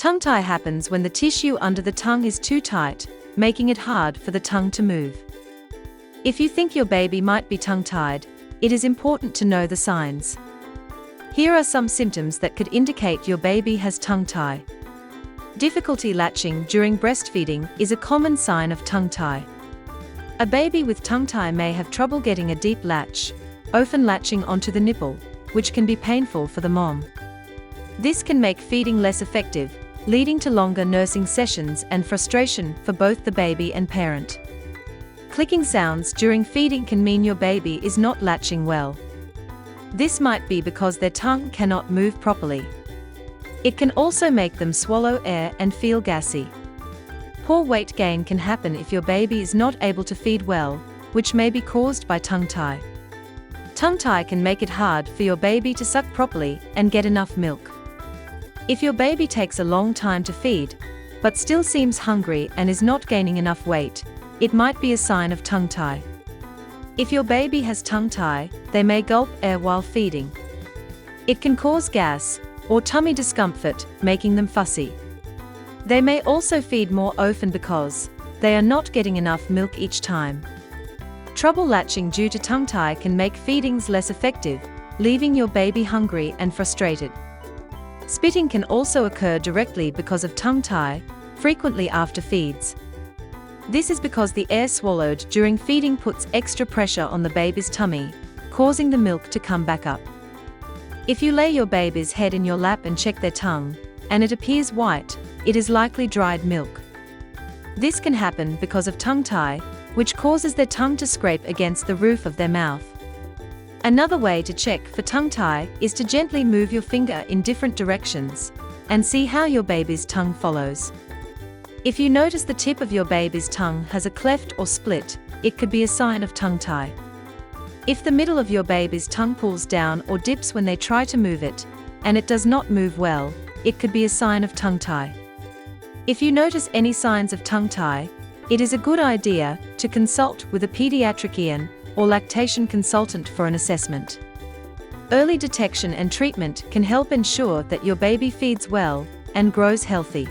Tongue tie happens when the tissue under the tongue is too tight, making it hard for the tongue to move. If you think your baby might be tongue-tied, it is important to know the signs. Here are some symptoms that could indicate your baby has tongue tie. Difficulty latching during breastfeeding is a common sign of tongue tie. A baby with tongue tie may have trouble getting a deep latch, often latching onto the nipple, which can be painful for the mom. This can make feeding less effective, leading to longer nursing sessions and frustration for both the baby and parent. Clicking sounds during feeding can mean your baby is not latching well. This might be because their tongue cannot move properly. It can also make them swallow air and feel gassy. Poor weight gain can happen if your baby is not able to feed well, which may be caused by tongue tie. Tongue tie can make it hard for your baby to suck properly and get enough milk. If your baby takes a long time to feed, but still seems hungry and is not gaining enough weight, it might be a sign of tongue tie. If your baby has tongue tie, they may gulp air while feeding. It can cause gas or tummy discomfort, making them fussy. They may also feed more often because they are not getting enough milk each time. Trouble latching due to tongue tie can make feedings less effective, leaving your baby hungry and frustrated. Spitting can also occur directly because of tongue tie, frequently after feeds. This is because the air swallowed during feeding puts extra pressure on the baby's tummy, causing the milk to come back up. If you lay your baby's head in your lap and check their tongue, and it appears white, it is likely dried milk. This can happen because of tongue tie, which causes their tongue to scrape against the roof of their mouth. Another way to check for tongue tie is to gently move your finger in different directions and see how your baby's tongue follows. If you notice the tip of your baby's tongue has a cleft or split, it could be a sign of tongue tie. If the middle of your baby's tongue pulls down or dips when they try to move it, and it does not move well, it could be a sign of tongue tie. If you notice any signs of tongue tie, it is a good idea to consult with a pediatrician or lactation consultant for an assessment. Early detection and treatment can help ensure that your baby feeds well and grows healthy.